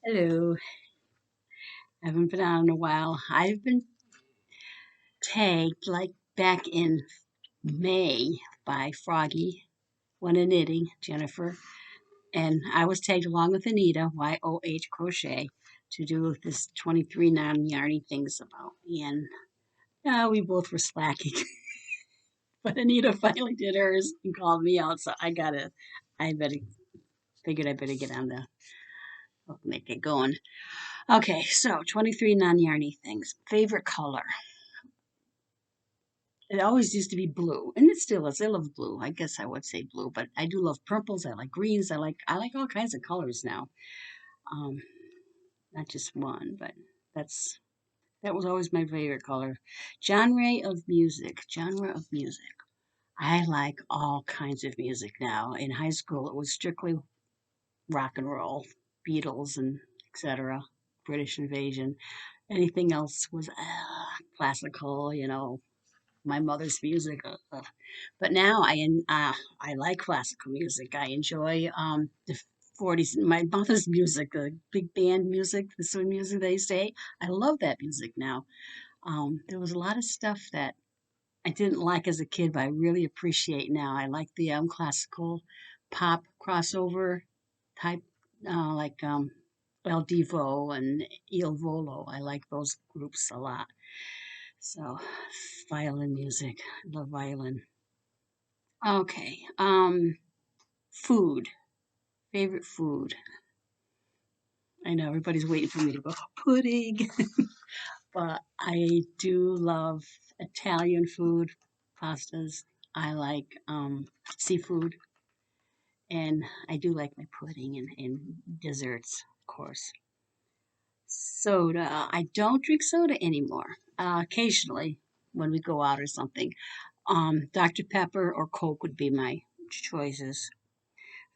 Hello. I haven't been on in a while. I've been tagged like back in May by Froggy, one in knitting, Jennifer, and I was tagged along with Anita, YOH Crochet, to do this 23 non yarny things about me. And we both were slacking, but Anita finally did hers and called me out. So I better, figured I better get on the, make it going. Okay, so 23 non yarny things. Favorite color. It always used to be blue, and it still is. I love blue. I guess I would say blue, but I do love purples. I like greens. I like all kinds of colors now. Um, Not just one, but that's that was always my favorite color. Genre of music. Genre of music. I like all kinds of music now. In high school, it was strictly rock and roll, Beatles and etc. British Invasion. Anything else was classical, my mother's music. But now I like classical music. I enjoy the 40s. My mother's music, the big band music, the swing music they say. I love that music now. There was a lot of stuff that I didn't like as a kid, but I really appreciate now. I like the classical pop crossover type, like El Divo and Il Volo. I like those groups a lot. So, violin music. I love violin. Okay. Food. Favorite food. I know everybody's waiting for me to go pudding, but I do love Italian food, pastas. I like seafood, and I do like my pudding and desserts, of course. Soda. I don't drink soda anymore. Occasionally, when we go out or something. Dr. Pepper or Coke would be my choices.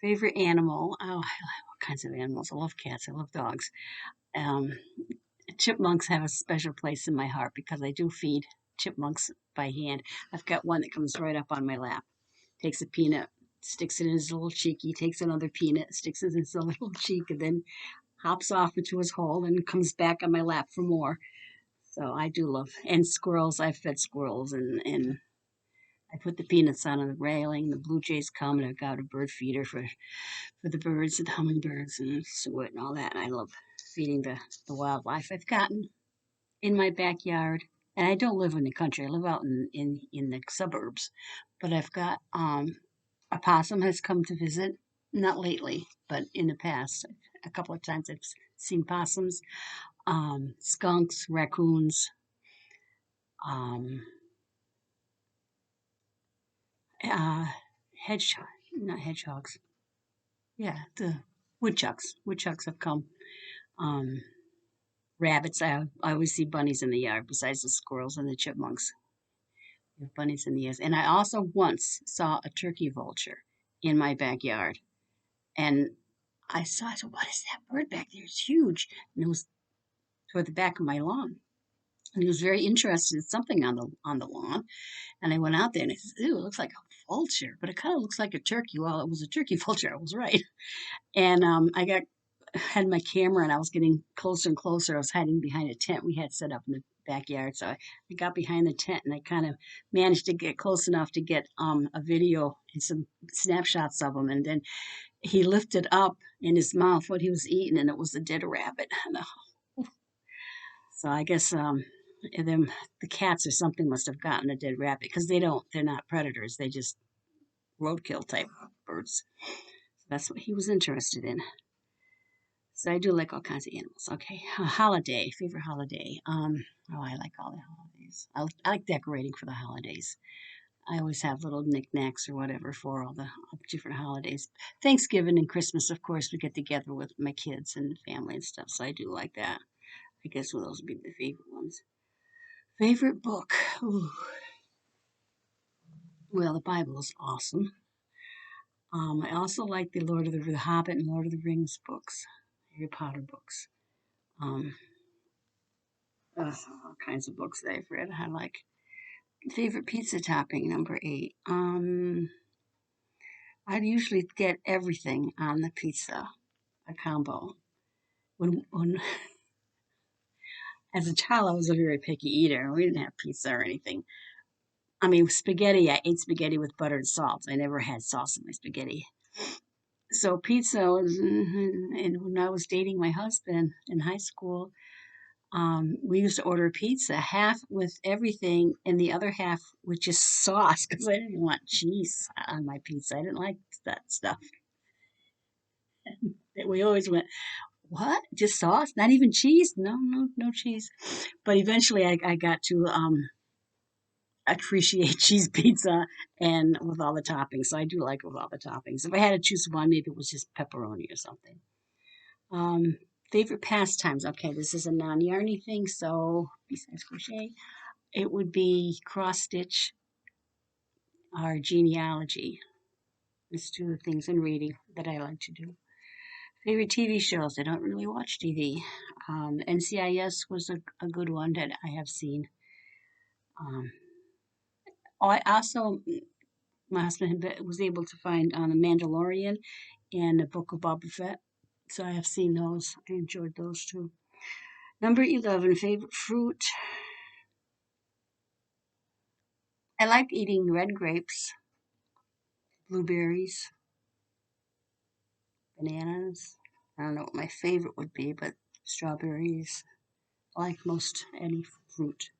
Favorite animal? Oh, I love all kinds of animals. I love cats. I love dogs. Um, Chipmunks have a special place in my heart because I do feed chipmunks by hand. I've got one that comes right up on my lap, takes a peanut, sticks it in his little cheeky, takes another peanut, sticks it in his little cheek, and then hops off into his hole and comes back on my lap for more. So I do love, and squirrels. I've fed squirrels and I put the peanuts on the railing. The blue jays come, and I've got a bird feeder for the birds and hummingbirds and suet and all that. And I love feeding the wildlife. I've gotten in my backyard, and I don't live in the country. I live out in the suburbs, but I've got a possum has come to visit. Not lately, but in the past, a couple of times I've seen possums, skunks, raccoons, um, uh, hedgehog, not hedgehogs. Yeah, the woodchucks. Woodchucks have come. Um, Rabbits. I always see bunnies in the yard besides the squirrels and the chipmunks. We have bunnies in the yard. And I also once saw a turkey vulture in my backyard. And I said, what is that bird back there? It's huge. And it was toward the back of my lawn. And he was very interested in something on the lawn. And I went out there and I said, ew, it looks like a vulture, but it kind of looks like a turkey. Well, it was a turkey vulture. I was right. And I had my camera and I was getting closer and closer. I was hiding behind a tent we had set up in the backyard. So I got behind the tent and I kind of managed to get close enough to get a video and some snapshots of him. And then he lifted up in his mouth what he was eating, and it was a dead rabbit. So I guess them the cats or something must have gotten a dead rabbit because they're not predators. They just roadkill type birds. So that's what he was interested in. So I do like all kinds of animals. Okay, holiday, favorite holiday. Oh, I like all the holidays. I like decorating for the holidays. I always have little knickknacks or whatever for all the different holidays. Thanksgiving and Christmas, of course, we get together with my kids and family and stuff. So I do like that. I guess those would be the favorite ones. Favorite book. Ooh. Well, the Bible is awesome. I also like the Hobbit and Lord of the Rings books, Harry Potter books. Um, all kinds of books that I've read. I like favorite pizza topping number 8. I'd usually get everything on the pizza, a combo. when as a child, I was a very picky eater. We didn't have pizza or anything. I mean, spaghetti, I ate spaghetti with butter and salt. I never had sauce in my spaghetti. So pizza was, and when I was dating my husband in high school, we used to order pizza, half with everything and the other half with just sauce because I didn't want cheese on my pizza. I didn't like that stuff. We always went, what? Just sauce? Not even cheese? No, no, no cheese. But eventually I got to appreciate cheese pizza and with all the toppings. So I do like it with all the toppings. If I had to choose one, maybe it was just pepperoni or something. Um, Favorite pastimes. Okay, this is a non yarny thing. So besides crochet, it would be cross stitch or genealogy. It's two of the things in reading that I like to do. Favorite TV shows. I don't really watch TV. NCIS was a good one that I have seen. Um, I also, my husband was able to find The Mandalorian and the Book of Boba Fett. So I have seen those. I enjoyed those too. Number 11, favorite fruit. I like eating red grapes, blueberries, bananas. I don't know what my favorite would be, but strawberries. I like most any fruit.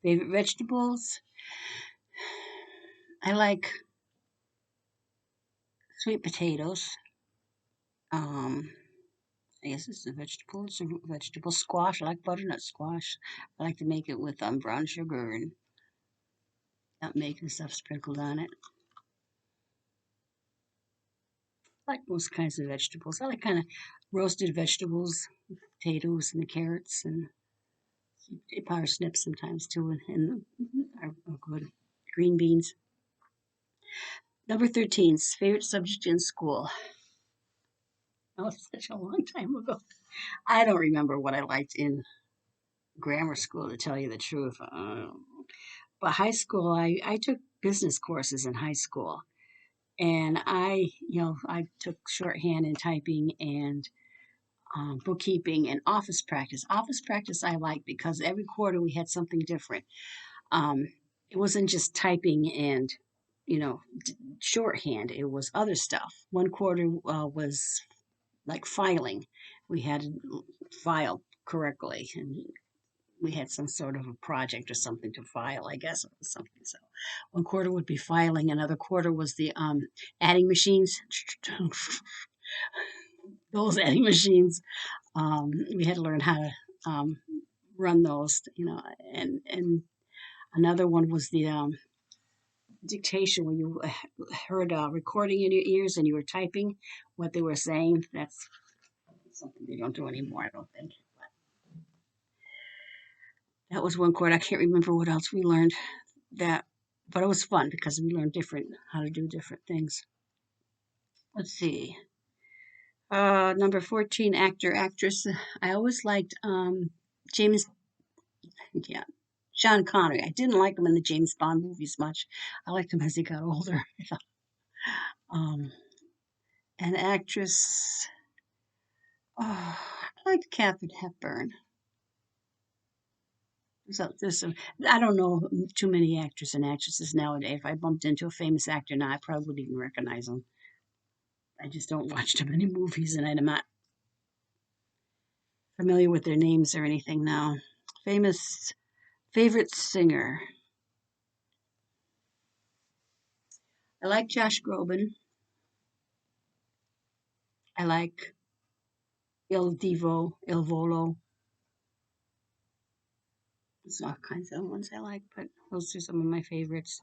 Favorite vegetables. I like sweet potatoes. Um, I guess it's a vegetable. It's a vegetable squash. I like butternut squash. I like to make it with brown sugar and nutmeg and stuff sprinkled on it. I like most kinds of vegetables. I like kind of roasted vegetables, potatoes and the carrots and parsnips sometimes too, and are good. Green beans. Number 13, favorite subject in school. Oh, such a long time ago. I don't remember what I liked in grammar school, to tell you the truth. But high school, I took business courses in high school. And I took shorthand and typing and bookkeeping and office practice. Office practice I liked because every quarter we had something different. Um, it wasn't just typing and, you know, shorthand. It was other stuff. One quarter was like filing. We had to file correctly, and we had some sort of a project or something to file. I guess it was something. So, one quarter would be filing. Another quarter was the adding machines. Those adding machines. We had to learn how to run those. And another one was the dictation when you heard a recording in your ears and you were typing what they were saying. That's something they don't do anymore, I don't think. But that was one chord. I can't remember what else we learned that, but it was fun because we learned different how to do different things. Let's see. Number 14, actor, actress. I always liked James, yeah, Sean Connery. I didn't like him in the James Bond movies much. I liked him as he got older. um, an actress. Oh, I liked Katharine Hepburn. So I don't know too many actors and actresses nowadays. If I bumped into a famous actor now, I probably wouldn't even recognize them. I just don't watch too many movies, and I'm not familiar with their names or anything now. Famous favorite singer. I like Josh Groban. I like Il Volo. There's all kinds of ones I like, but those are some of my favorites.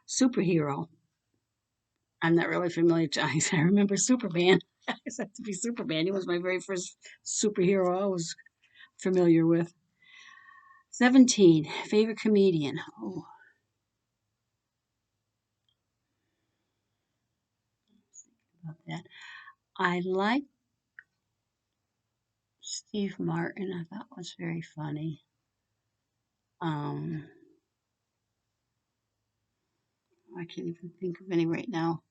Superhero. I'm not really familiar to. I remember Superman. I just have to be Superman. He was my very first superhero I was familiar with. 17. Favorite comedian. Oh, about that. I like Steve Martin. I thought was very funny. Um, I can't even think of any right now.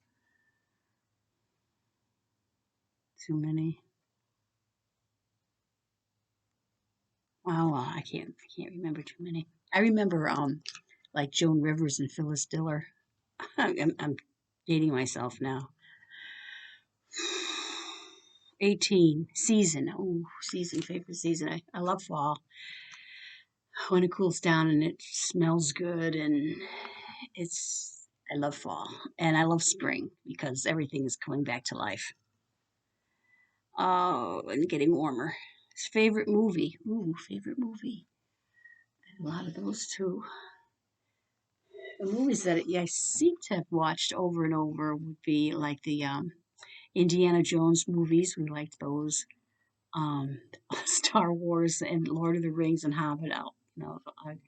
Too many. Oh, well, I can't remember too many. I remember like Joan Rivers and Phyllis Diller. I'm dating myself now. 18 season. Oh, season favorite season. I love fall when it cools down and it smells good and it's I love fall and I love spring because everything is coming back to life. Oh, and getting warmer. His favorite movie. Ooh, favorite movie. A lot of those too. The movies that I seem to have watched over and over would be like the Indiana Jones movies. We liked those. Um, Star Wars and Lord of the Rings and Hobbit.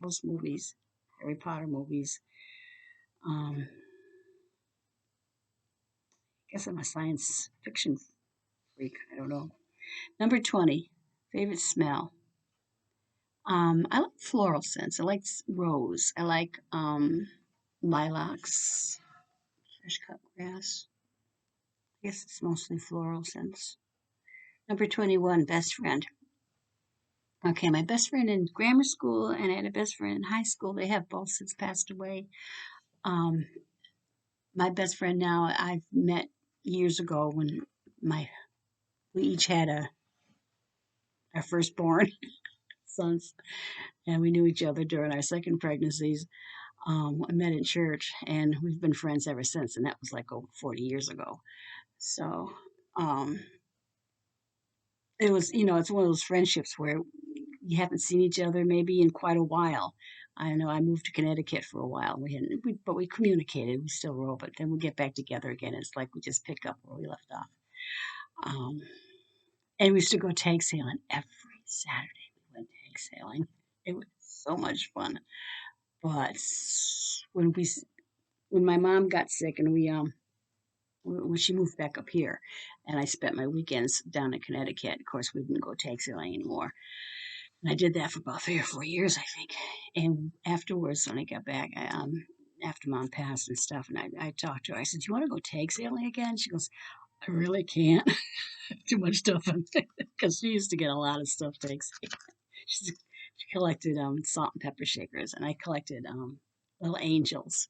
Those movies. Harry Potter movies. I guess I'm a science fiction freak. I don't know. Number 20. Favorite smell. I like floral scents. I like rose. I like lilacs, fresh cut grass. I guess it's mostly floral scents. Number 21, best friend. Okay, my best friend in grammar school and I had a best friend in high school. They have both since passed away. Um, my best friend now I've met years ago when my we each had our firstborn sons, and we knew each other during our second pregnancies. I met in church, and we've been friends ever since, and that was like over 40 years ago. So um, it was, it's one of those friendships where you haven't seen each other maybe in quite a while. I know I moved to Connecticut for a while. But we communicated. We still wrote, but then we get back together again. It's like we just pick up where we left off. Um, and we used to go tag sailing every Saturday. We went tag sailing. It was so much fun. But when we when my mom got sick and when she moved back up here, and I spent my weekends down in Connecticut. Of course, we didn't go tag sailing anymore. And I did that for about 3 or 4 years, I think. And afterwards, when I got back, after mom passed and stuff, and I talked to her, I said, "Do you want to go tag sailing again?" She goes, "I really can't. Too much stuff." Because she used to get a lot of stuff tag sailing. She collected salt and pepper shakers, and I collected little angels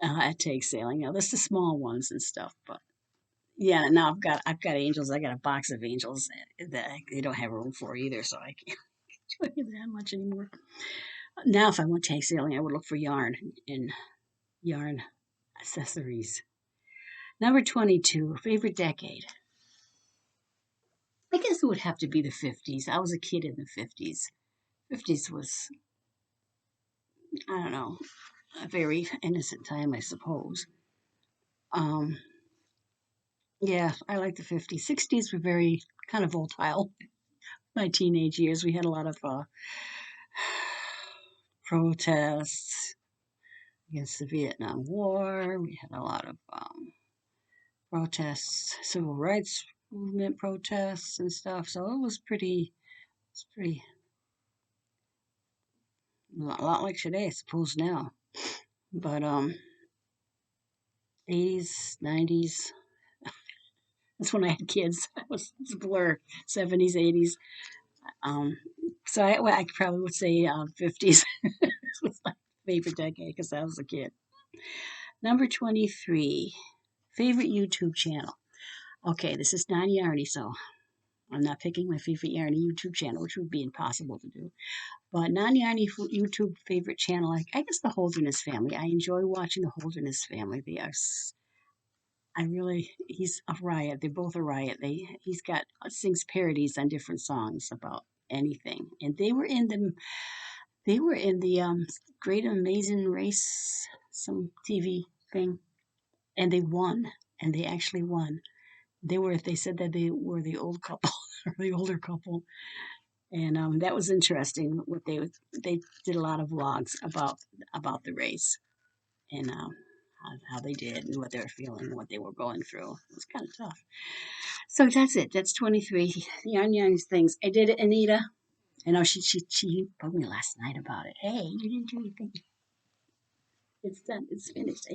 at tag sailing. Now, that's the small ones and stuff, but yeah, now I've got angels. I got a box of angels that they don't have room for either, so I can't do that much anymore. Now, if I went tag sailing, I would look for yarn and yarn accessories. Number 22, favorite decade. I guess it would have to be the 50s. I was a kid in the 50s. 50s was, I don't know, a very innocent time, I suppose. Um, yeah, I like the 50s. 60s were very kind of volatile. My teenage years, we had a lot of protests against the Vietnam War. We had a lot of protests, civil rights movement protests and stuff. So it's pretty a lot like today, I suppose now. But 80s, 90s. That's when I had kids. It's a blur. 70s, 80s. Um, so I probably would say 50s was my favorite decade because I was a kid. Number 23, favorite YouTube channel. Okay, this is Non Yarny, so I'm not picking my favorite Yarny YouTube channel, which would be impossible to do. But Non Yarny YouTube favorite channel, I guess the Holderness family. I enjoy watching the Holderness family. I really, he's a riot. They're both a riot. He's got sings parodies on different songs about anything, and they were in the Great Amazing Race, some TV thing, and they won, and they actually won. They said that they were the old couple or the older couple, and that was interesting. They did a lot of vlogs about the race and how they did and what they were feeling and what they were going through. It was kind of tough. So that's it. That's 23 young things. I did it, Anita. I know she told me last night about it. Hey, you didn't do anything. It's done. It's finished.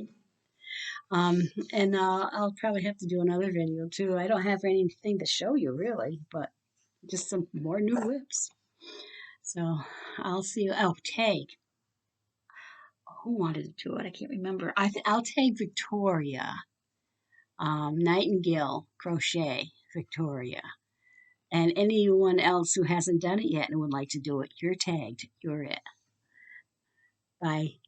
And I'll probably have to do another video too. I don't have anything to show you really, but Just some more new whips. So I'll see. Oh, tag. Who wanted to do it? I can't remember. I'll tag Victoria, Nightingale Crochet, Victoria, and anyone else who hasn't done it yet and would like to do it. You're tagged. You're it. Bye.